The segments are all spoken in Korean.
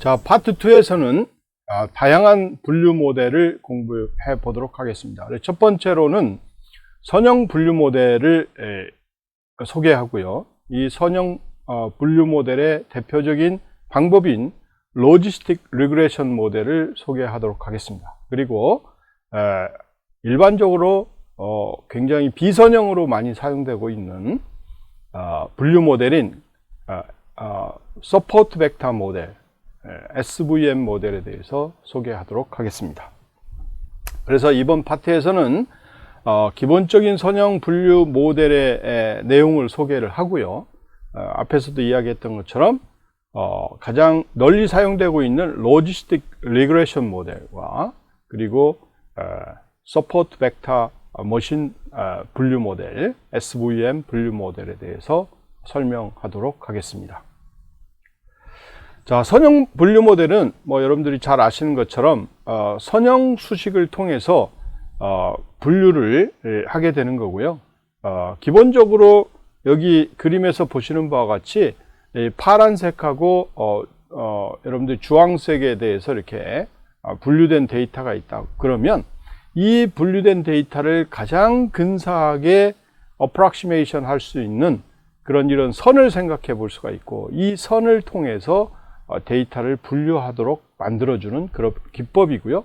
자, 파트 2에서는 다양한 분류 모델을 공부해 보도록 하겠습니다. 첫 번째로는 선형 분류 모델을 소개하고요. 이 선형 분류 모델의 대표적인 방법인 로지스틱 리그레션 모델을 소개하도록 하겠습니다. 그리고 일반적으로 굉장히 비선형으로 많이 사용되고 있는 분류 모델인 서포트 벡터 모델, SVM 모델에 대해서 소개하도록 하겠습니다. 그래서 이번 파트에서는 기본적인 선형 분류 모델의 내용을 소개를 하고요. 앞에서도 이야기했던 것처럼 가장 널리 사용되고 있는 로지스틱 리그레션 모델과 그리고 서포트 벡터 머신 분류 모델, SVM 분류 모델에 대해서 설명하도록 하겠습니다. 자, 선형 분류 모델은 여러분들이 잘 아시는 것처럼 선형 수식을 통해서 분류를 하게 되는 거고요. 기본적으로 여기 그림에서 보시는 바와 같이 파란색하고 여러분들 주황색에 대해서 이렇게 분류된 데이터가 있다. 그러면 이 분류된 데이터를 가장 근사하게 어프락시메이션 할 수 있는 그런 이런 선을 생각해 볼 수가 있고, 이 선을 통해서 데이터를 분류하도록 만들어주는 그런 기법이고요.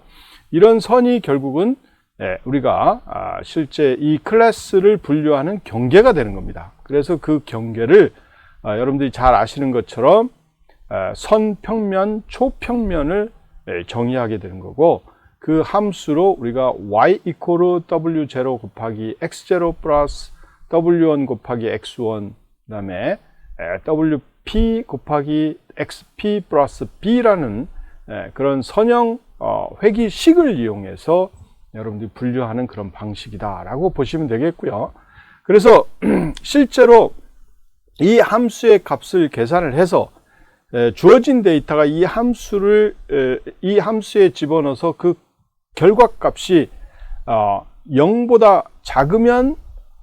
이런 선이 결국은 우리가 실제 이 클래스를 분류하는 경계가 되는 겁니다. 그래서 그 경계를 여러분들이 잘 아시는 것처럼 선, 평면, 초평면을 정의하게 되는 거고, 그 함수로 우리가 y 이퀄 w0 곱하기 x0 플러스 w1 곱하기 x1, 그 다음에 wp 곱하기 xp 플러스 b라는 그런 선형 회귀식을 이용해서 여러분들이 분류하는 그런 방식이다 라고 보시면 되겠고요. 그래서 실제로 이 함수의 값을 계산을 해서 주어진 데이터가 이 함수에 집어넣어서 그 결과값이 0보다 작으면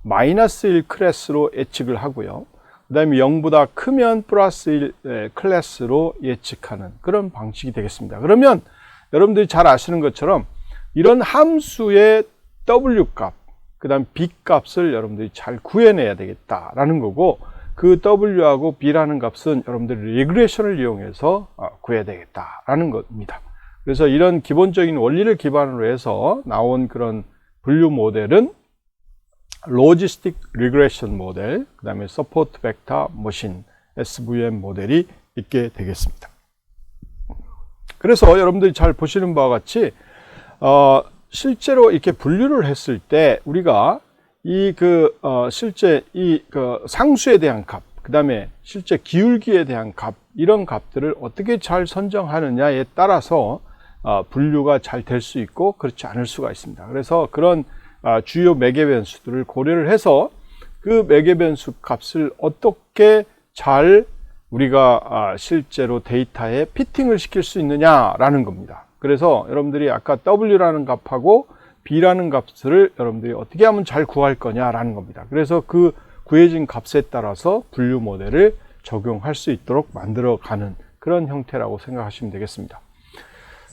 마이너스 1 클래스로 예측을 하고요. 그 다음에 0보다 크면 플러스 1 클래스로 예측하는 그런 방식이 되겠습니다. 그러면 여러분들이 잘 아시는 것처럼 이런 함수의 W값, 그 다음 B값을 여러분들이 잘 구해내야 되겠다라는 거고, 그 W하고 B라는 값은 여러분들이 리그레션을 이용해서 구해야 되겠다라는 겁니다. 그래서 이런 기본적인 원리를 기반으로 해서 나온 그런 분류 모델은 로지스틱 리그레션 모델, 그 다음에 서포트 벡터 머신, SVM 모델이 있게 되겠습니다. 그래서 여러분들이 잘 보시는 바와 같이 실제로 이렇게 분류를 했을 때 우리가 실제 상수에 대한 값, 그 다음에 실제 기울기에 대한 값, 이런 값들을 어떻게 잘 선정하느냐에 따라서 분류가 잘 될 수 있고 그렇지 않을 수가 있습니다. 그래서 그런 주요 매개 변수들을 고려를 해서 그 매개 변수 값을 어떻게 잘 우리가 실제로 데이터에 피팅을 시킬 수 있느냐라는 겁니다. 그래서 여러분들이 아까 W라는 값하고 B라는 값을 여러분들이 어떻게 하면 잘 구할 거냐라는 겁니다. 그래서 그 구해진 값에 따라서 분류 모델을 적용할 수 있도록 만들어가는 그런 형태라고 생각하시면 되겠습니다.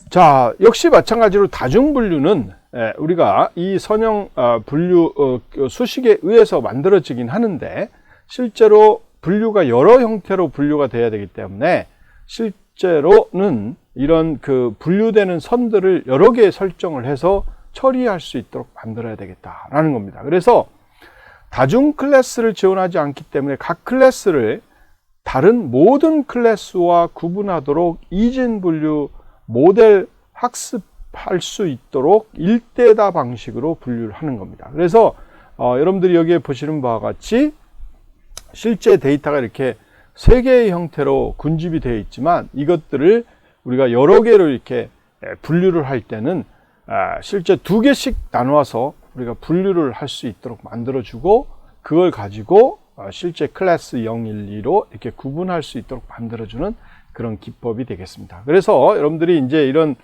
자, 역시 마찬가지로 다중분류는 우리가 이 선형 분류 수식에 의해서 만들어지긴 하는데, 실제로 분류가 여러 형태로 분류가 돼야 되기 때문에 실제로는 이런 그 분류되는 선들을 여러 개 설정을 해서 처리할 수 있도록 만들어야 되겠다라는 겁니다. 그래서 다중 클래스를 지원하지 않기 때문에 각 클래스를 다른 모든 클래스와 구분하도록 이진 분류 모델 학습할 수 있도록 1대다 방식으로 분류를 하는 겁니다. 그래서 여러분들이 여기에 보시는 바와 같이 실제 데이터가 이렇게 3개의 형태로 군집이 되어 있지만, 이것들을 우리가 여러 개로 이렇게 분류를 할 때는 실제 2개씩 나누어서 우리가 분류를 할 수 있도록 만들어주고, 그걸 가지고 실제 클래스 0, 1, 2로 이렇게 구분할 수 있도록 만들어주는 그런 기법이 되겠습니다. 그래서 여러분들이 이제 이런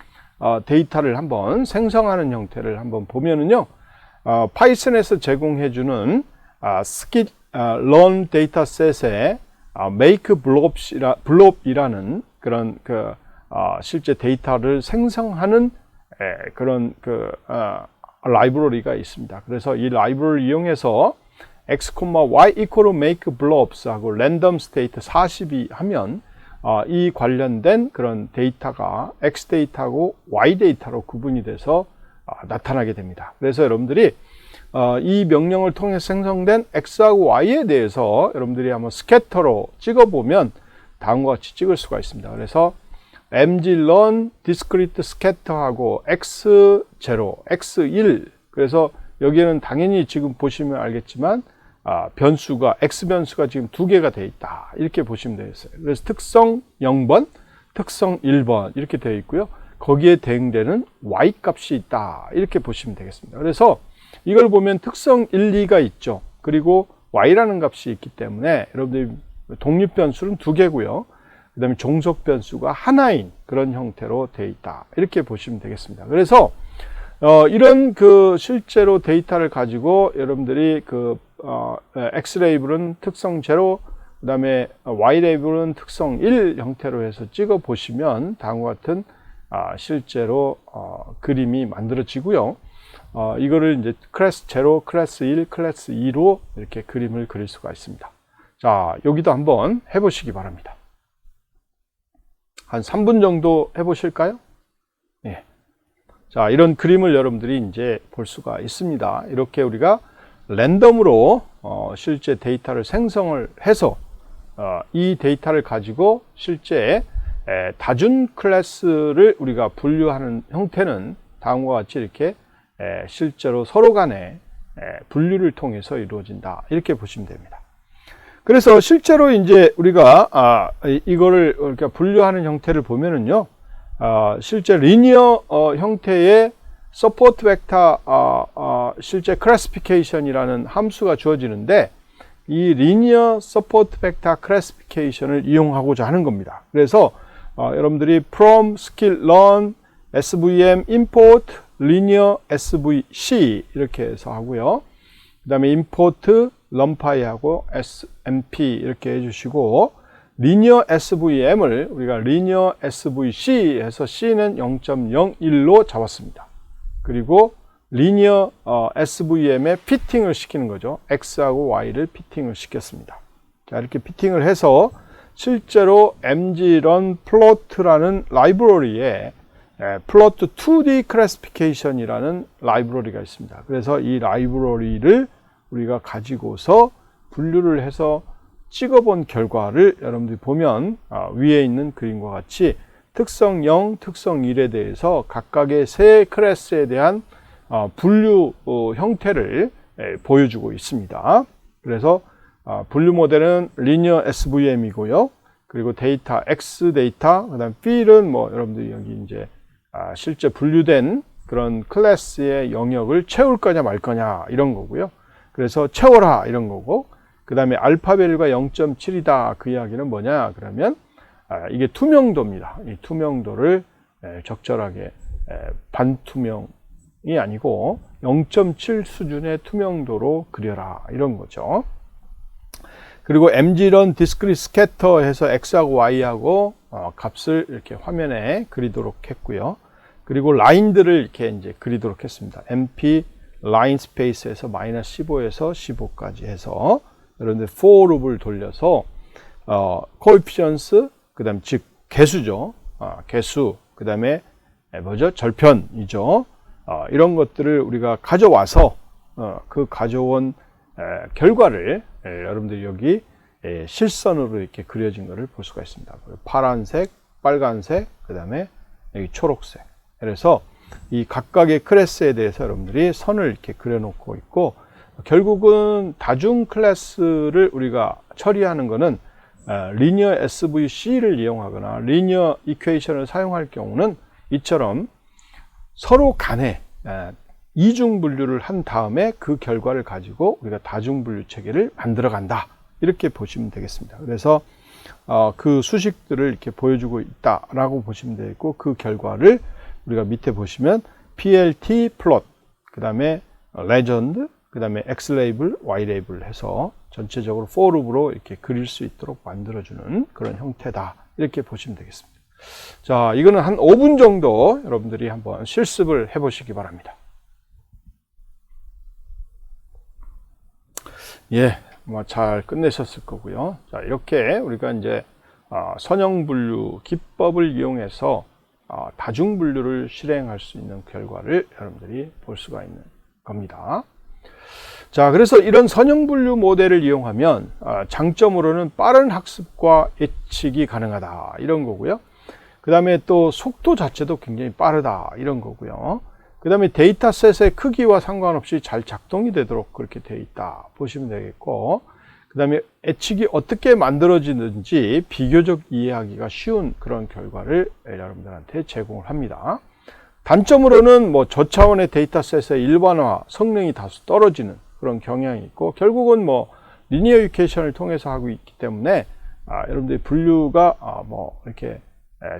데이터를 한번 생성하는 형태를 한번 보면은요, 파이썬에서 제공해주는 learn 데이터셋에 make block이라는 그런 실제 데이터를 생성하는 그런 라이브러리가 있습니다. 그래서 이 라이브러리를 이용해서 x, y equal make blobs 하고 random state 42 하면 이 관련된 그런 데이터가 x 데이터하고 y 데이터로 구분이 돼서 나타나게 됩니다. 그래서 여러분들이 이 명령을 통해 생성된 x하고 y에 대해서 여러분들이 한번 스캐터로 찍어보면 다음과 같이 찍을 수가 있습니다. 그래서 mglearn discrete scatter하고 x0, x1 그래서 여기에는 당연히 지금 보시면 알겠지만 변수가 x 변수가 지금 두 개가 되어 있다 이렇게 보시면 되겠어요. 그래서 특성 0번, 특성 1번 이렇게 되어 있고요. 거기에 대응되는 y 값이 있다 이렇게 보시면 되겠습니다. 그래서 이걸 보면 특성 1, 2가 있죠. 그리고 y라는 값이 있기 때문에 여러분들이 독립 변수는 두 개고요. 그 다음에 종속 변수가 하나인 그런 형태로 되어 있다 이렇게 보시면 되겠습니다. 그래서 이런 실제로 데이터를 가지고 여러분들이 x 레이블은 특성 0, 그 다음에 y 레이블은 특성 1 형태로 해서 찍어 보시면 다음과 같은 실제로 그림이 만들어지고요. 이거를 이제 클래스 0, 클래스 1, 클래스 2로 이렇게 그림을 그릴 수가 있습니다. 자, 여기도 한번 해보시기 바랍니다. 한 3분 정도 해보실까요? 예. 자, 이런 그림을 여러분들이 이제 볼 수가 있습니다. 이렇게 우리가 랜덤으로 실제 데이터를 생성을 해서 이 데이터를 가지고 실제 다중 클래스를 우리가 분류하는 형태는 다음과 같이 이렇게 실제로 서로 간의 분류를 통해서 이루어진다 이렇게 보시면 됩니다. 그래서 실제로 이제 우리가 이거를 이렇게 분류하는 형태를 보면은요, 실제 리니어 형태의 서포트 벡터 실제 클래시피케이션이라는 함수가 주어지는데 이 리니어 서포트 벡터 클래시피케이션을 이용하고자 하는 겁니다. 그래서 여러분들이 from skill learn svm import linear svc 이렇게 해서 하고요. 그 다음에 import numpy하고 smp 이렇게 해주시고 linear svm을 우리가 linear svc 해서 c는 0.01로 잡았습니다. 그리고 linear svm에 피팅을 시키는 거죠. x하고 y를 피팅을 시켰습니다. 자, 이렇게 피팅을 해서 실제로 mglearn plot라는 라이브러리에 plot 2D classification이라는 라이브러리가 있습니다. 그래서 이 라이브러리를 우리가 가지고서 분류를 해서 찍어본 결과를 여러분들이 보면 위에 있는 그림과 같이 특성 0, 특성 1에 대해서 각각의 세 클래스에 대한 분류 형태를 보여주고 있습니다. 그래서 분류 모델은 linear SVM이고요. 그리고 데이터 X 데이터, 그다음 필은 뭐 여러분들이 여기 이제 실제 분류된 그런 클래스의 영역을 채울 거냐 말 거냐 이런 거고요. 그래서 채워라 이런 거고, 그 다음에 알파벨과 0.7이다 그 이야기는 뭐냐 그러면 이게 투명도입니다. 이 투명도를 적절하게 반투명이 아니고 0.7 수준의 투명도로 그려라 이런 거죠. 그리고 mglearn discrete scatter 해서 x하고 y하고 값을 이렇게 화면에 그리도록 했고요. 그리고 라인들을 이렇게 이제 그리도록 했습니다. mp 라인 스페이스에서 마이너스 15에서 15까지 해서 여러분들 for loop을 돌려서 coefficients 그다음 즉 개수죠. 개수 그다음에 뭐죠? 절편이죠. 이런 것들을 우리가 가져와서 그 가져온 결과를 여러분들이 여기 실선으로 이렇게 그려진 것을 볼 수가 있습니다. 파란색, 빨간색, 그 다음에 여기 초록색. 그래서 이 각각의 클래스에 대해서 여러분들이 선을 이렇게 그려놓고 있고, 결국은 다중 클래스를 우리가 처리하는 것은 리니어 SVC를 이용하거나 리니어 이퀘이션을 사용할 경우는 이처럼 서로 간에 이중 분류를 한 다음에 그 결과를 가지고 우리가 다중 분류 체계를 만들어 간다 이렇게 보시면 되겠습니다. 그래서 그 수식들을 이렇게 보여주고 있다라고 보시면 되겠고, 그 결과를 우리가 밑에 보시면 PLT 플롯, 그 다음에 레전드, 그 다음에 X 레이블, Y 레이블 해서 전체적으로 for loop으로 이렇게 그릴 수 있도록 만들어주는 그런 형태다 이렇게 보시면 되겠습니다. 자, 이거는 한 5분 정도 여러분들이 한번 실습을 해보시기 바랍니다. 예, 뭐 잘 끝내셨을 거고요. 자, 이렇게 우리가 이제 선형분류 기법을 이용해서 다중분류를 실행할 수 있는 결과를 여러분들이 볼 수가 있는 겁니다. 자, 그래서 이런 선형분류 모델을 이용하면 장점으로는 빠른 학습과 예측이 가능하다 이런 거고요. 그 다음에 또 속도 자체도 굉장히 빠르다 이런 거고요. 그 다음에 데이터셋의 크기와 상관없이 잘 작동이 되도록 그렇게 되어 있다 보시면 되겠고, 그 다음에 예측이 어떻게 만들어지는지 비교적 이해하기가 쉬운 그런 결과를 여러분들한테 제공을 합니다. 단점으로는 뭐 저차원의 데이터셋의 일반화 성능이 다소 떨어지는 그런 경향이 있고, 결국은 뭐 리니어 유케이션을 통해서 하고 있기 때문에 여러분들이 분류가 뭐 이렇게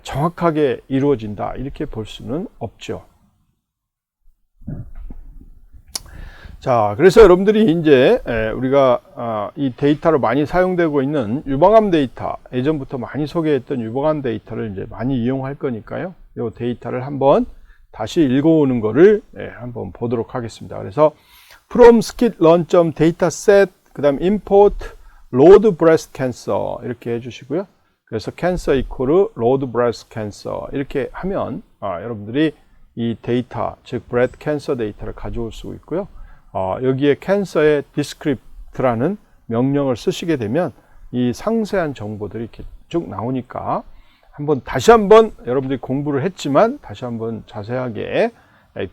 정확하게 이루어진다 이렇게 볼 수는 없죠. 자, 그래서 여러분들이 이제 우리가 이 데이터로 많이 사용되고 있는 유방암 데이터, 예전부터 많이 소개했던 유방암 데이터를 이제 많이 이용할 거니까요. 이 데이터를 한번 다시 읽어오는 거를 한번 보도록 하겠습니다. 그래서 from skitlearn.dataset, 그 다음 import load breast cancer 이렇게 해주시고요. 그래서 cancer equal load breast cancer 이렇게 하면 여러분들이 이 데이터, 즉 breast cancer 데이터를 가져올 수 있고요. 여기에 cancer의 descript라는 명령을 쓰시게 되면 이 상세한 정보들이 이렇게 쭉 나오니까 다시 한번 여러분들이 공부를 했지만 다시 한번 자세하게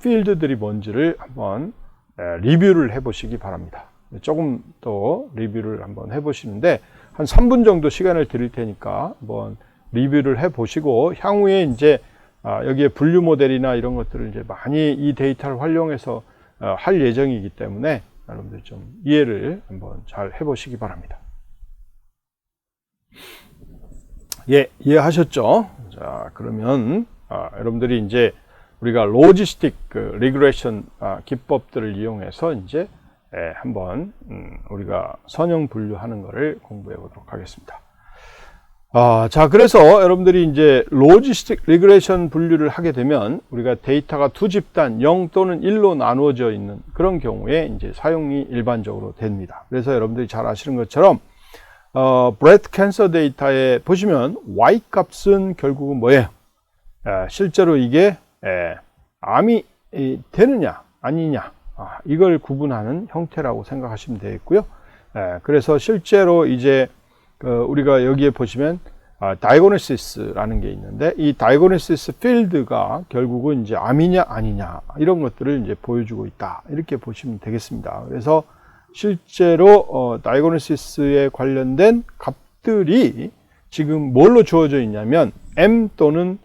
필드들이 뭔지를 한번 리뷰를 해 보시기 바랍니다. 조금 더 리뷰를 한번 해 보시는데 한 3분 정도 시간을 드릴 테니까 한번 리뷰를 해 보시고, 향후에 이제 여기에 분류 모델이나 이런 것들을 이제 많이 이 데이터를 활용해서 할 예정이기 때문에 여러분들 좀 이해를 한번 잘 해 보시기 바랍니다. 예, 이해하셨죠? 자, 그러면 여러분들이 이제 우리가 로지스틱 리그레션 기법들을 이용해서 이제 한번 우리가 선형 분류하는 것을 공부해 보도록 하겠습니다. 자, 그래서 여러분들이 이제 로지스틱 리그레션 분류를 하게 되면 우리가 데이터가 두 집단 0 또는 1로 나누어져 있는 그런 경우에 이제 사용이 일반적으로 됩니다. 그래서 여러분들이 잘 아시는 것처럼 브레스트 캔서 데이터에 보시면 Y 값은 결국은 뭐예요? 실제로 이게 암이 되느냐 아니냐 이걸 구분하는 형태라고 생각하시면 되겠고요. 그래서 실제로 이제 우리가 여기에 보시면 다이고니시스라는 게 있는데, 이 다이고니시스 필드가 결국은 이제 암이냐 아니냐 이런 것들을 이제 보여주고 있다 이렇게 보시면 되겠습니다. 그래서 실제로 다이고니시스에 관련된 값들이 지금 뭘로 주어져 있냐면 M 또는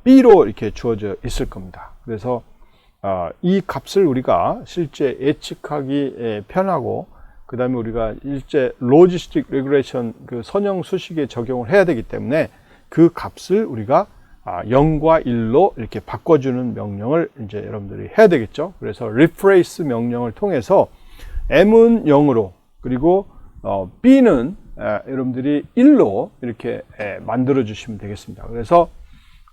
B로 이렇게 주어져 있을 겁니다. 그래서 이 값을 우리가 실제 예측하기 편하고, 그 다음에 우리가 일제 로지스틱 레귤레이션 그 선형 수식에 적용을 해야 되기 때문에 그 값을 우리가 0과 1로 이렇게 바꿔주는 명령을 이제 여러분들이 해야 되겠죠. 그래서 replace 명령을 통해서 M은 0으로 그리고 B는 여러분들이 1로 이렇게 만들어 주시면 되겠습니다. 그래서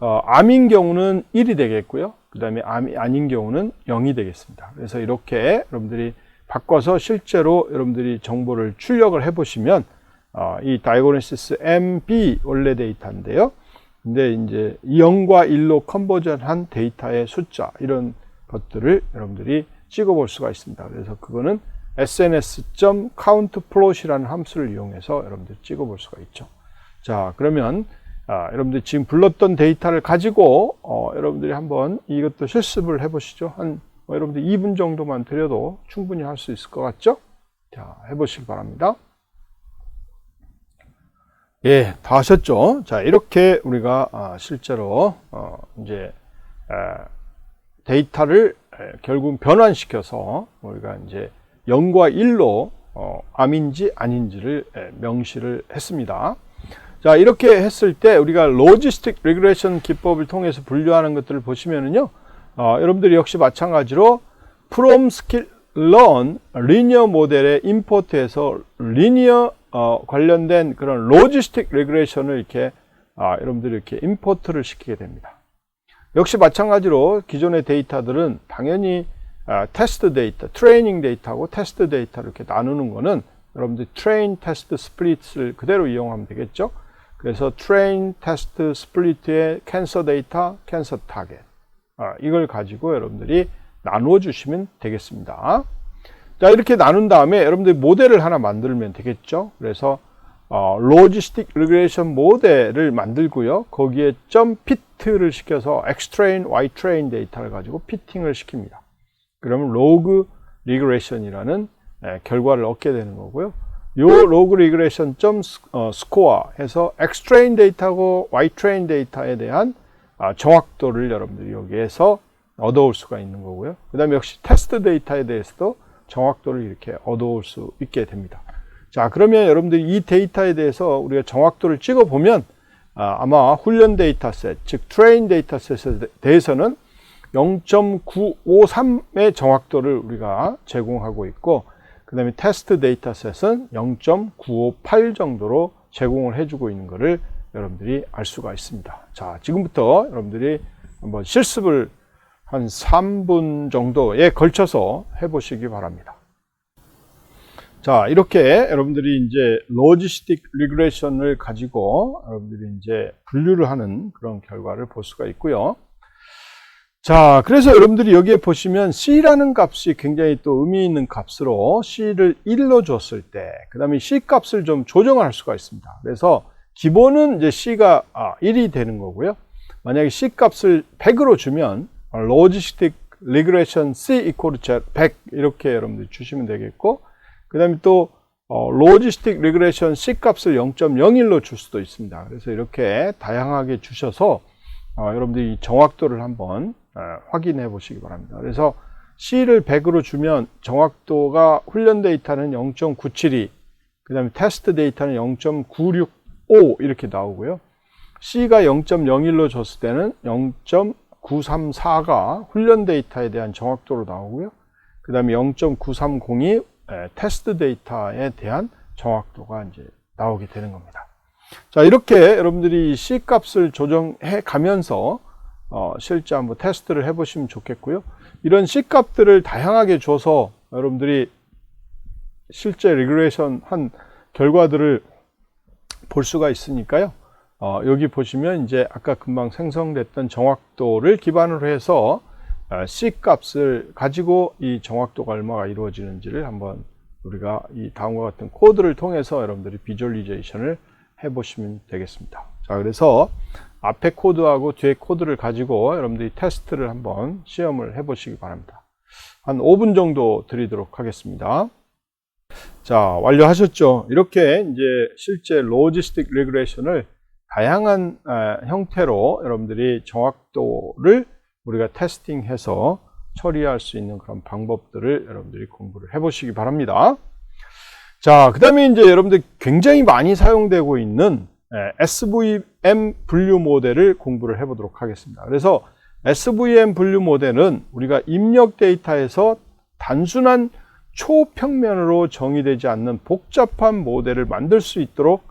암인 경우는 1이 되겠고요. 그 다음에 암이 아닌 경우는 0이 되겠습니다. 그래서 이렇게 여러분들이 바꿔서 실제로 여러분들이 정보를 출력을 해 보시면 이 다이고니시스 MB 원래 데이터인데요. 근데 이제 0과 1로 컨버전한 데이터의 숫자 이런 것들을 여러분들이 찍어 볼 수가 있습니다. 그래서 그거는 sns.countplot이라는 함수를 이용해서 여러분들이 찍어 볼 수가 있죠. 자, 그러면 여러분들이 지금 불렀던 데이터를 가지고 여러분들이 한번 이것도 실습을 해 보시죠. 여러분들 2분 정도만 드려도 충분히 할 수 있을 것 같죠? 자, 해보시기 바랍니다. 예, 다 하셨죠? 자, 이렇게 우리가 실제로 이제 데이터를 결국 변환시켜서 우리가 이제 0과 1로 암인지 아닌지를 명시를 했습니다. 자, 이렇게 했을 때 우리가 로지스틱 리그레션 기법을 통해서 분류하는 것들을 보시면은요. 여러분들이 역시 마찬가지로 from skitlearn 리니어 모델의 임포트에서 리니어 관련된 그런 로지스틱 레귤레이션을 이렇게 여러분들이 이렇게 임포트를 시키게 됩니다. 역시 마찬가지로 기존의 데이터들은 당연히 테스트 데이터, 트레이닝 데이터하고 테스트 데이터를 이렇게 나누는 거는 여러분들 트레인, 테스트, 스플릿을 그대로 이용하면 되겠죠. 그래서 트레인, 테스트, 스플릿의 캔서 데이터, 캔서 타겟, 이걸 가지고 여러분들이 나누어 주시면 되겠습니다. 자, 이렇게 나눈 다음에 여러분들이 모델을 하나 만들면 되겠죠. 그래서 로지스틱 리그레이션 모델을 만들고요. 거기에 점 피트를 시켜서 Xtrain, Ytrain 데이터를 가지고 피팅을 시킵니다. 그러면 로그 리그레이션이라는 결과를 얻게 되는 거고요. 요 로그 리그레이션 점 스코어 해서 Xtrain 데이터하고 Ytrain 데이터에 대한 정확도를 여러분들이 여기에서 얻어올 수가 있는 거고요. 그 다음에 역시 테스트 데이터에 대해서도 정확도를 이렇게 얻어올 수 있게 됩니다. 자, 그러면 여러분들이 이 데이터에 대해서 우리가 정확도를 찍어 보면 아마 훈련 데이터셋, 즉 트레인 데이터셋에 대해서는 0.953의 정확도를 우리가 제공하고 있고, 그 다음에 테스트 데이터셋은 0.958 정도로 제공을 해주고 있는 것을 여러분들이 알 수가 있습니다. 자, 지금부터 여러분들이 한번 실습을 한 3분 정도에 걸쳐서 해보시기 바랍니다. 자, 이렇게 여러분들이 이제 로지스틱 리그레이션을 가지고 여러분들이 이제 분류를 하는 그런 결과를 볼 수가 있고요. 자, 그래서 여러분들이 여기에 보시면 C라는 값이 굉장히 또 의미 있는 값으로 C를 1로 줬을 때, 그 다음에 C 값을 좀 조정할 수가 있습니다. 그래서 기본은 이제 C가 1이 되는 거고요. 만약에 C 값을 100으로 주면 로지스틱 리그레이션 C equal to 100 이렇게 여러분들이 주시면 되겠고, 그 다음에 또 로지스틱 리그레이션 C 값을 0.01로 줄 수도 있습니다. 그래서 이렇게 다양하게 주셔서 여러분들이 이 정확도를 한번 확인해 보시기 바랍니다. 그래서 C를 100으로 주면 정확도가 훈련 데이터는 0.972, 그 다음에 테스트 데이터는 0.965 이렇게 나오고요. C가 0.01로 줬을 때는 0.934가 훈련 데이터에 대한 정확도로 나오고요. 그 다음에 0.930이 테스트 데이터에 대한 정확도가 이제 나오게 되는 겁니다. 자, 이렇게 여러분들이 C 값을 조정해 가면서 실제 한번 테스트를 해보시면 좋겠고요. 이런 C 값들을 다양하게 줘서 여러분들이 실제 리그레이션 한 결과들을 볼 수가 있으니까요. 여기 보시면 이제 아까 금방 생성됐던 정확도를 기반으로 해서 C 값을 가지고 이 정확도가 얼마가 이루어지는지를 한번 우리가 이 다음과 같은 코드를 통해서 여러분들이 비주얼리제이션을 해보시면 되겠습니다. 자, 그래서 앞에 코드하고 뒤에 코드를 가지고 여러분들이 테스트를 한번 시험을 해보시기 바랍니다. 한 5분 정도 드리도록 하겠습니다. 자, 완료하셨죠? 이렇게 이제 실제 로지스틱 리그레이션을 다양한 형태로 여러분들이 정확도를 우리가 테스팅해서 처리할 수 있는 그런 방법들을 여러분들이 공부를 해보시기 바랍니다. 자, 그 다음에 이제 여러분들 굉장히 많이 사용되고 있는 SVM 분류 모델을 공부를 해보도록 하겠습니다. 그래서 SVM 분류 모델은 우리가 입력 데이터에서 단순한 초평면으로 정의되지 않는 복잡한 모델을 만들 수 있도록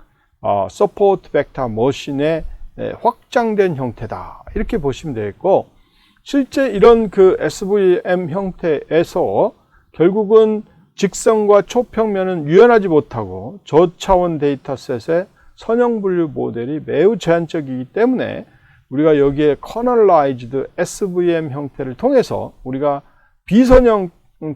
서포트 벡터 머신의 확장된 형태다, 이렇게 보시면 되겠고, 실제 이런 그 SVM 형태에서 결국은 직선과 초평면은 유연하지 못하고 저차원 데이터셋의 선형 분류 모델이 매우 제한적이기 때문에 우리가 여기에 커널라이즈드 SVM 형태를 통해서 우리가 비선형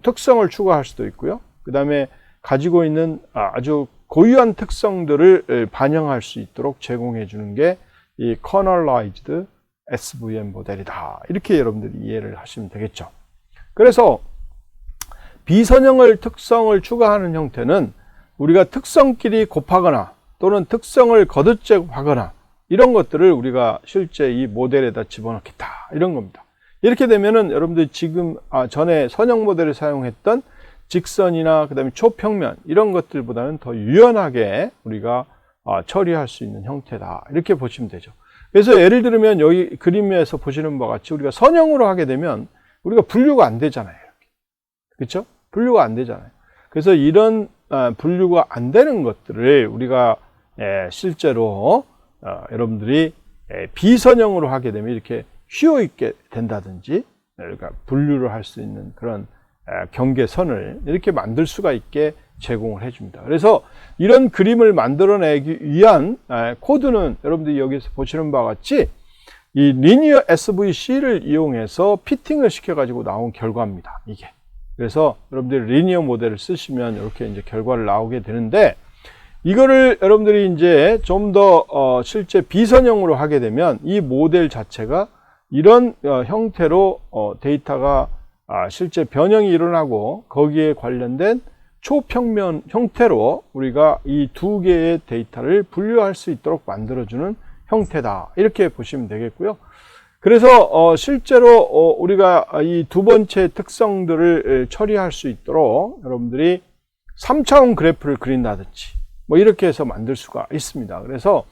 특성을 추가할 수도 있고요. 그 다음에 가지고 있는 아주 고유한 특성들을 반영할 수 있도록 제공해 주는 게 이 커널라이즈드 SVM 모델이다, 이렇게 여러분들이 이해를 하시면 되겠죠. 그래서 비선형을 특성을 추가하는 형태는 우리가 특성끼리 곱하거나 또는 특성을 거듭 제곱하거나 이런 것들을 우리가 실제 이 모델에다 집어넣겠다, 이런 겁니다. 이렇게 되면은 여러분들이 지금 전에 선형 모델을 사용했던 직선이나 그 다음에 초평면 이런 것들보다는 더 유연하게 우리가 처리할 수 있는 형태다, 이렇게 보시면 되죠. 그래서 예를 들면 여기 그림에서 보시는 바와 같이 우리가 선형으로 하게 되면 우리가 분류가 안 되잖아요. 그렇죠? 분류가 안 되잖아요. 그래서 이런 분류가 안 되는 것들을 우리가 실제로 여러분들이 비선형으로 하게 되면 이렇게 휘어 있게 된다든지, 그러니까 분류를 할 수 있는 그런 경계선을 이렇게 만들 수가 있게 제공을 해줍니다. 그래서 이런 그림을 만들어내기 위한 코드는 여러분들이 여기서 보시는 바와 같이 이 리니어 SVC를 이용해서 피팅을 시켜가지고 나온 결과입니다. 이게. 그래서 여러분들이 리니어 모델을 쓰시면 이렇게 이제 결과를 나오게 되는데, 이거를 여러분들이 이제 좀 더 실제 비선형으로 하게 되면 이 모델 자체가 이런 형태로 데이터가 실제 변형이 일어나고 거기에 관련된 초평면 형태로 우리가 이 두 개의 데이터를 분류할 수 있도록 만들어주는 형태다, 이렇게 보시면 되겠고요. 그래서 실제로 우리가 이 두 번째 특성들을 처리할 수 있도록 여러분들이 3차원 그래프를 그린다든지 뭐 이렇게 해서 만들 수가 있습니다. 그래서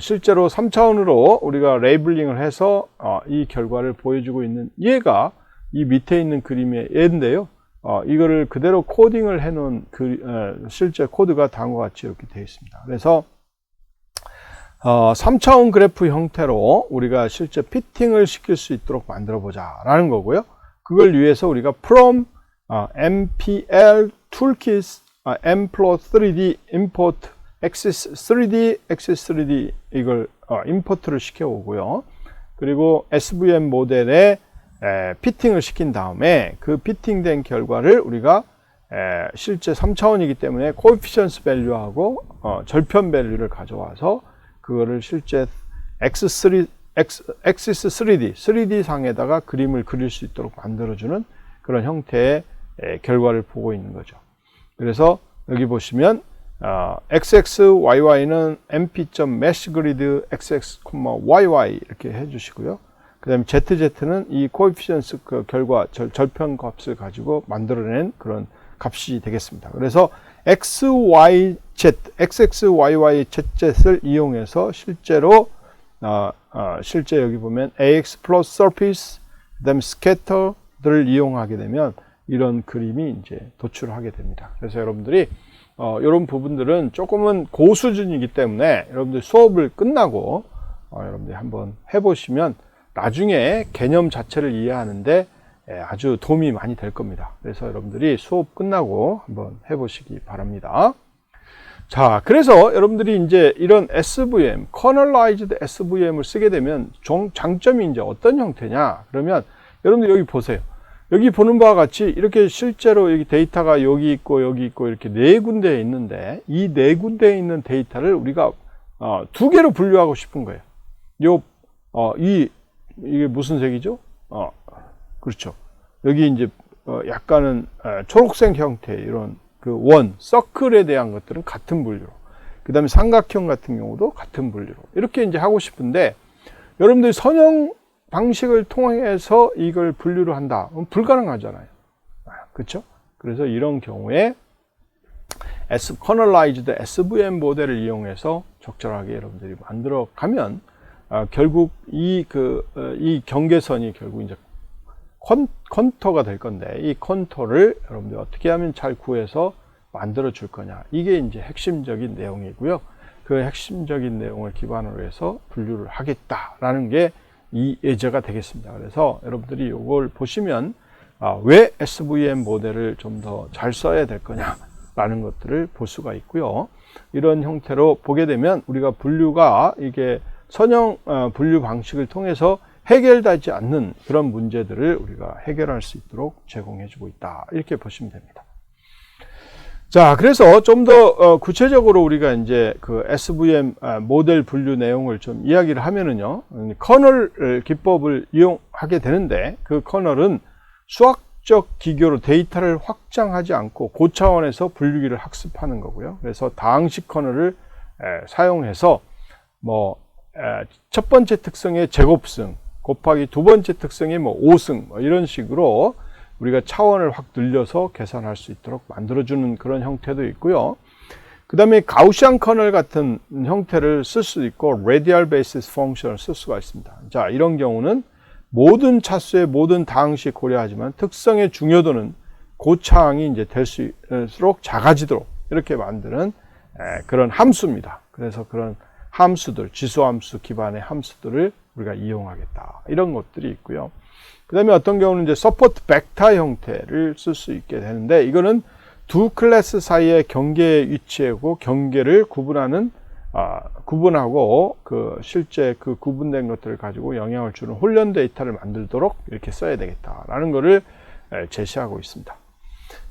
실제로 3차원으로 우리가 레이블링을 해서 이 결과를 보여주고 있는 얘가 이 밑에 있는 그림의 얘인데요. 이거를 그대로 코딩을 해 놓은 실제 코드가 다음과 같이 이렇게 되어 있습니다. 그래서 3차원 그래프 형태로 우리가 실제 피팅을 시킬 수 있도록 만들어 보자 라는 거고요. 그걸 위해서 우리가 from MPL toolkit mplot3d import axis 3d 이걸 임포트를 시켜 오고요. 그리고 SVM 모델에 피팅을 시킨 다음에 그 피팅된 결과를 우리가 실제 3차원이기 때문에 코에피션스 밸류하고 절편 밸류를 가져와서 그거를 실제 X3, Axis 3D 상에다가 그림을 그릴 수 있도록 만들어주는 그런 형태의 결과를 보고 있는 거죠. 그래서 여기 보시면 XXYY는 mp.meshgrid XX, YY 이렇게 해주시고요. 그 다음에 ZZ는 이 코에피션스 그 결과 절편 값을 가지고 만들어낸 그런 값이 되겠습니다. 그래서 XYZ, XXYYZ을 이용해서 실제로 실제 여기 보면 AX 플러스 surface, 그 다음에 scatter들을 이용하게 되면 이런 그림이 이제 도출하게 됩니다. 그래서 여러분들이 이런 부분들은 조금은 고수준이기 때문에 여러분들 수업을 끝나고 여러분들이 한번 해보시면 나중에 개념 자체를 이해하는데 아주 도움이 많이 될 겁니다. 그래서 여러분들이 수업 끝나고 한번 해보시기 바랍니다. 자, 그래서 여러분들이 이제 이런 SVM, Kernelized SVM을 쓰게 되면 장점이 이제 어떤 형태냐? 그러면 여러분들 여기 보세요. 여기 보는 바와 같이 이렇게 실제로 여기 데이터가 여기 있고 이렇게 네 군데에 있는데 이 네 군데에 있는 데이터를 우리가 두 개로 분류하고 싶은 거예요. 이게 무슨 색이죠? 그렇죠. 여기 이제 약간은 초록색 형태 이런 그 서클에 대한 것들은 같은 분류로, 그 다음에 삼각형 같은 경우도 같은 분류로 이렇게 이제 하고 싶은데 여러분들이 선형 방식을 통해서 이걸 분류를 한다. 그럼 불가능하잖아요. 그렇죠? 그래서 이런 경우에 Kernelized SVM 모델을 이용해서 적절하게 여러분들이 만들어 가면 결국 이 경계선이 결국 이제 컨터가 될 건데 이 컨터를 여러분들이 어떻게 하면 잘 구해서 만들어 줄 거냐. 이게 이제 핵심적인 내용이고요. 그 핵심적인 내용을 기반으로 해서 분류를 하겠다라는 게 이 예제가 되겠습니다. 그래서 여러분들이 이걸 보시면 왜 SVM 모델을 좀 더 잘 써야 될 거냐라는 것들을 볼 수가 있고요. 이런 형태로 보게 되면 우리가 분류가 이게 선형 분류 방식을 통해서 해결되지 않는 그런 문제들을 우리가 해결할 수 있도록 제공해 주고 있다. 이렇게 보시면 됩니다. 자, 그래서 좀 더 구체적으로 우리가 이제 그 SVM 모델 분류 내용을 좀 이야기를 하면은요, 커널 기법을 이용하게 되는데 그 커널은 수학적 기교로 데이터를 확장하지 않고 고차원에서 분류기를 학습하는 거고요. 그래서 다항식 커널을 사용해서 첫 번째 특성의 제곱승 곱하기 두 번째 특성의 5승 이런 식으로 우리가 차원을 확 늘려서 계산할 수 있도록 만들어주는 그런 형태도 있고요. 그 다음에 가우시안 커널 같은 형태를 쓸 수도 있고 radial basis function을 쓸 수가 있습니다. 자, 이런 경우는 모든 차수의 모든 다항식 고려하지만 특성의 중요도는 고차항이 이제 될수록 작아지도록 이렇게 만드는 그런 함수입니다. 그래서 그런 함수들, 지수함수 기반의 함수들을 우리가 이용하겠다. 이런 것들이 있고요. 그 다음에 어떤 경우는 이제 서포트 벡터 형태를 쓸 수 있게 되는데, 이거는 두 클래스 사이의 경계 위치하고 경계를 구분하고 실제 그 구분된 것들을 가지고 영향을 주는 훈련 데이터를 만들도록 이렇게 써야 되겠다라는 것을 제시하고 있습니다.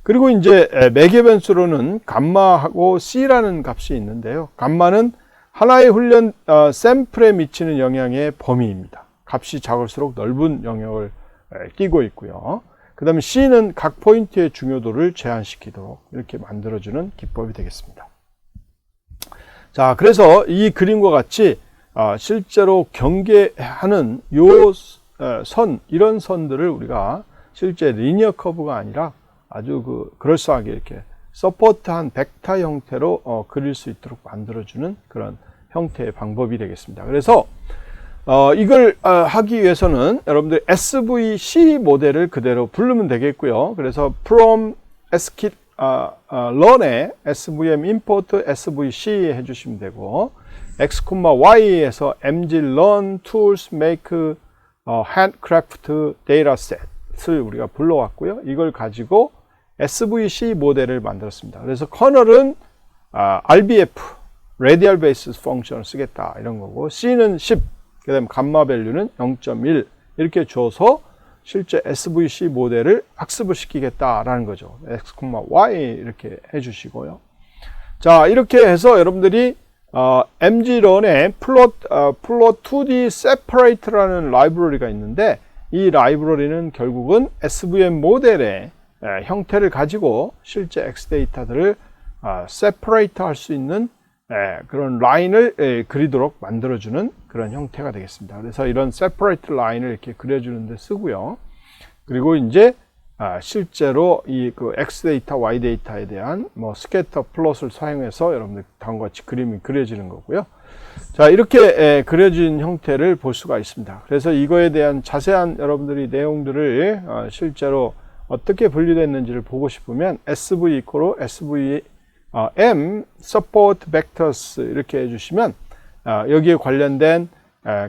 그리고 이제 매개 변수로는 감마하고 C라는 값이 있는데요. 감마는 하나의 훈련 샘플에 미치는 영향의 범위입니다. 값이 작을수록 넓은 영역을 끼고 있고요. 그 다음에 C는 각 포인트의 중요도를 제한시키도록 이렇게 만들어주는 기법이 되겠습니다. 자, 그래서 이 그림과 같이 실제로 경계하는 이런 선들을 우리가 실제 리니어 커브가 아니라 아주 그럴싸하게 이렇게 서포트한 벡터 형태로 그릴 수 있도록 만들어주는 그런 형태의 방법이 되겠습니다. 그래서 이걸 하기 위해서는 여러분들 SVC 모델을 그대로 부르면 되겠고요. 그래서 from learn에 svm import svc 해주시면 되고, x, y에서 mglearn tools make handcraft dataset을 우리가 불러왔고요. 이걸 가지고 svc 모델을 만들었습니다. 그래서 커널은 rbf radial basis function을 쓰겠다 이런 거고, c는 10, 그 다음에 감마 밸류는 0.1 이렇게 줘서 실제 SVC 모델을 학습을 시키겠다라는 거죠. x, y 이렇게 해주시고요. 자, 이렇게 해서 여러분들이 mglearn에 plot2d separate라는 라이브러리가 있는데, 이 라이브러리는 결국은 SVM 모델의 형태를 가지고 실제 X 데이터들을 separate 할 수 있는 그런 라인을 그리도록 만들어주는 그런 형태가 되겠습니다. 그래서 이런 separate 라인을 이렇게 그려주는 데 쓰고요. 그리고 이제 실제로 이 X 데이터, Y 데이터에 대한 스캐터 플롯을 사용해서 여러분들 다음과 같이 그림이 그려지는 거고요. 자, 이렇게 그려진 형태를 볼 수가 있습니다. 그래서 이거에 대한 자세한 여러분들이 내용들을 실제로 어떻게 분리됐는지를 보고 싶으면 SV 이코로 SVM support vectors 이렇게 해주시면 여기에 관련된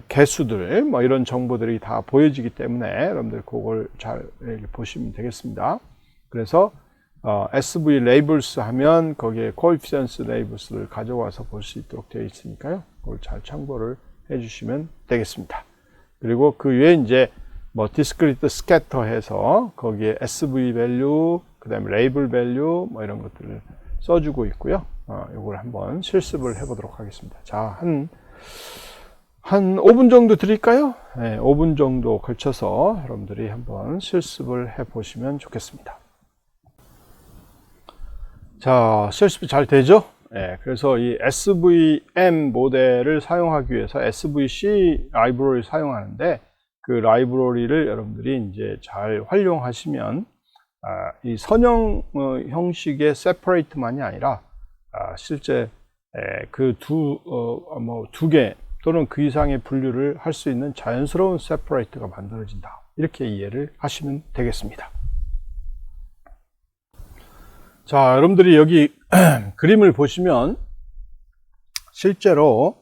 개수들 이런 정보들이 다 보여지기 때문에 여러분들 그걸 잘 보시면 되겠습니다. 그래서 SV labels 하면 거기에 coefficients labels를 가져와서 볼 수 있도록 되어 있으니까요. 그걸 잘 참고를 해주시면 되겠습니다. 그리고 그 외에 이제 discrete scatter 해서 거기에 SV value, 그 다음에 label value 이런 것들을 써주고 있고요. 이걸 한번 실습을 해보도록 하겠습니다. 자, 한 5분 정도 드릴까요? 네, 5분 정도 걸쳐서 여러분들이 한번 실습을 해보시면 좋겠습니다. 자, 실습이 잘 되죠? 네, 그래서 이 SVM 모델을 사용하기 위해서 SVC 라이브러리를 사용하는데, 그 라이브러리를 여러분들이 이제 잘 활용하시면 이 선형 형식의 separate만이 아니라 실제 그 두 개 또는 그 이상의 분류를 할 수 있는 자연스러운 separate가 만들어진다. 이렇게 이해를 하시면 되겠습니다. 자, 여러분들이 여기 그림을 보시면 실제로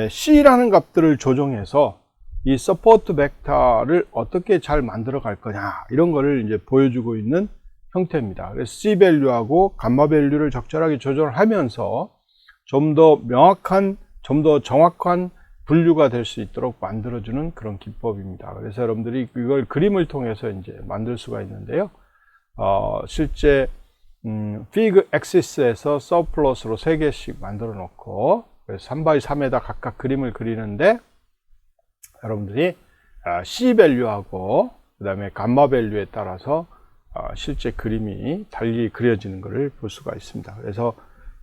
C라는 값들을 조정해서 이 서포트 벡터를 어떻게 잘 만들어 갈 거냐 이런 거를 이제 보여주고 있는 형태입니다. 그래서 C 밸류하고 감마 밸류를 적절하게 조절하면서 좀 더 명확한, 좀 더 정확한 분류가 될 수 있도록 만들어주는 그런 기법입니다. 그래서 여러분들이 이걸 그림을 통해서 이제 만들 수가 있는데요. 실제 fig axis에서 서플롯으로 3개씩 만들어 놓고, 그래서 3x3에다 각각 그림을 그리는데, 여러분들이 C 밸류하고 그 다음에 감마 밸류에 따라서 실제 그림이 달리 그려지는 것을 볼 수가 있습니다. 그래서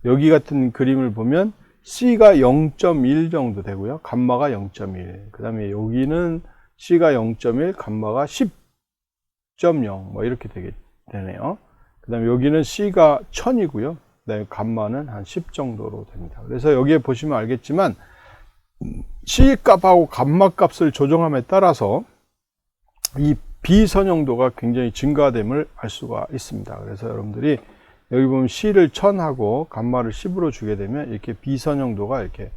여기 같은 그림을 보면 C가 0.1 정도 되고요. 감마가 0.1. 그 다음에 여기는 C가 0.1, 감마가 10.0 이렇게 되네요. 그 다음에 여기는 C가 1000이고요. 그 다음에 감마는 한 10 정도로 됩니다. 그래서 여기에 보시면 알겠지만 C 값하고 감마 값을 조정함에 따라서 이 비선형도가 굉장히 증가됨을 알 수가 있습니다. 그래서 여러분들이 여기 보면 C를 1000하고 감마를 10으로 주게 되면 이렇게 비선형도가 이렇게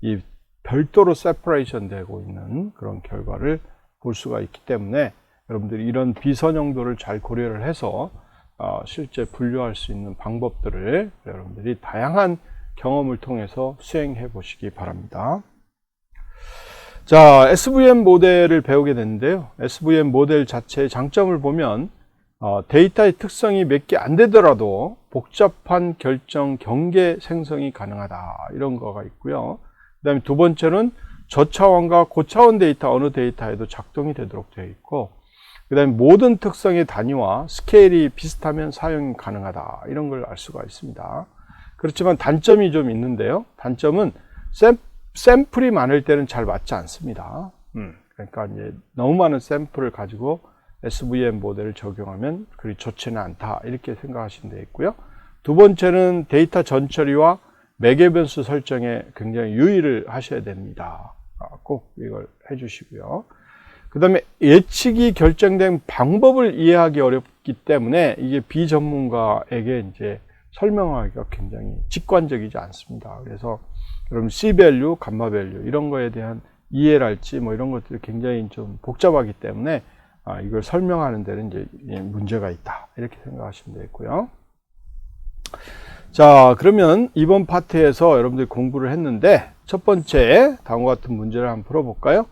이 별도로 세퍼레이션 되고 있는 그런 결과를 볼 수가 있기 때문에 여러분들이 이런 비선형도를 잘 고려를 해서 실제 분류할 수 있는 방법들을 여러분들이 다양한 경험을 통해서 수행해 보시기 바랍니다. 자, SVM 모델을 배우게 됐는데요. SVM 모델 자체의 장점을 보면 데이터의 특성이 몇 개 안 되더라도 복잡한 결정 경계 생성이 가능하다, 이런 거가 있고요. 그 다음에 두 번째는 저차원과 고차원 데이터 어느 데이터에도 작동이 되도록 되어 있고, 그 다음에 모든 특성의 단위와 스케일이 비슷하면 사용이 가능하다, 이런 걸 알 수가 있습니다. 그렇지만 단점이 좀 있는데요. 단점은 샘플이 많을 때는 잘 맞지 않습니다. 그러니까 이제 너무 많은 샘플을 가지고 SVM 모델을 적용하면 그리 좋지는 않다, 이렇게 생각하시면 되겠고요. 두 번째는 데이터 전처리와 매개 변수 설정에 굉장히 유의를 하셔야 됩니다. 꼭 이걸 해주시고요. 그 다음에 예측이 결정된 방법을 이해하기 어렵기 때문에 이게 비전문가에게 이제 설명하기가 굉장히 직관적이지 않습니다. 그래서 여러분 C-밸류, 감마-밸류 이런 거에 대한 이해랄지 뭐 이런 것들이 굉장히 좀 복잡하기 때문에 이걸 설명하는 데는 이제 문제가 있다, 이렇게 생각하시면 되겠고요. 자, 그러면 이번 파트에서 여러분들이 공부를 했는데 첫 번째 다음과 같은 문제를 한번 풀어볼까요?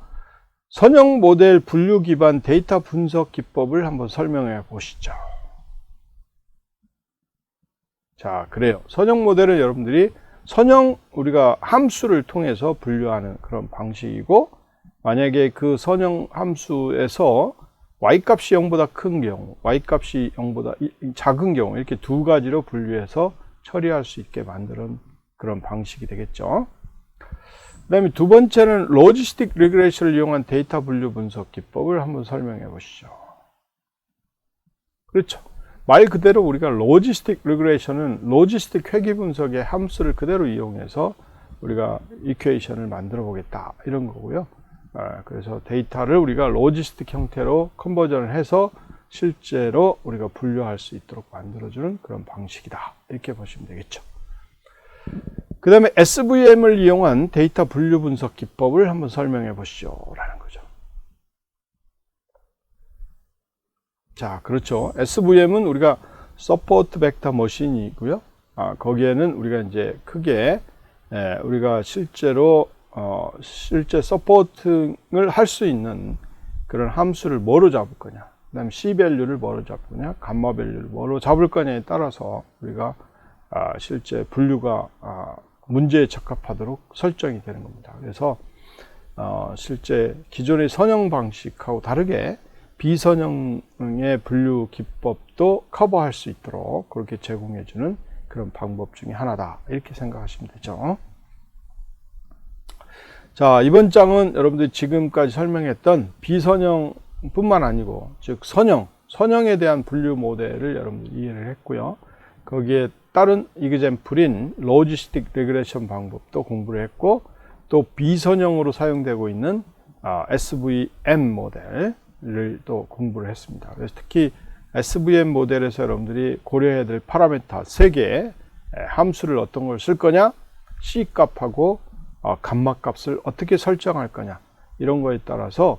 선형 모델 분류 기반 데이터 분석 기법을 한번 설명해 보시죠. 자, 그래요. 선형 모델은 여러분들이 우리가 함수를 통해서 분류하는 그런 방식이고, 만약에 그 선형 함수에서 y값이 0보다 큰 경우, y값이 0보다 작은 경우, 이렇게 두 가지로 분류해서 처리할 수 있게 만드는 그런 방식이 되겠죠. 그 다음에 두 번째는 로지스틱 리그레이션을 이용한 데이터 분류 분석 기법을 한번 설명해 보시죠. 그렇죠. 말 그대로 우리가 로지스틱 리그레이션은 로지스틱 회귀 분석의 함수를 그대로 이용해서 우리가 이퀘이션을 만들어 보겠다, 이런 거고요. 그래서 데이터를 우리가 로지스틱 형태로 컨버전을 해서 실제로 우리가 분류할 수 있도록 만들어주는 그런 방식이다, 이렇게 보시면 되겠죠. 그 다음에 SVM을 이용한 데이터 분류 분석 기법을 한번 설명해 보시죠, 라는 거죠. 자, 그렇죠. SVM은 우리가 서포트 벡터 머신이고요. 거기에는 우리가 이제 크게 우리가 실제로 실제 서포팅을 할 수 있는 그런 함수를 뭐로 잡을 거냐, 그 다음에 C-밸류를 뭐로 잡을 거냐, 감마-밸류를 뭐로 잡을 거냐에 따라서 우리가 실제 분류가 문제에 적합하도록 설정이 되는 겁니다. 그래서 실제 기존의 선형 방식하고 다르게 비선형의 분류 기법도 커버할 수 있도록 그렇게 제공해주는 그런 방법 중에 하나다, 이렇게 생각하시면 되죠. 자, 이번 장은 여러분들이 지금까지 설명했던 비선형 뿐만 아니고 즉 선형에 대한 분류 모델을 여러분들이 이해를 했고요. 거기에 따른 이그젬플인 로지스틱 리그레이션 방법도 공부를 했고, 또 비선형으로 사용되고 있는 SVM 모델을 또 공부를 했습니다. 그래서 특히 SVM 모델에서 여러분들이 고려해야 될 파라미터 3개, 함수를 어떤 걸 쓸 거냐, C 값하고 감마 값을 어떻게 설정할 거냐, 이런 거에 따라서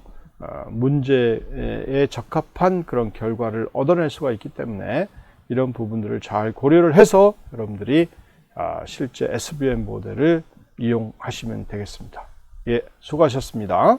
문제에 적합한 그런 결과를 얻어낼 수가 있기 때문에 이런 부분들을 잘 고려를 해서 여러분들이 실제 SVM 모델을 이용하시면 되겠습니다. 예, 수고하셨습니다.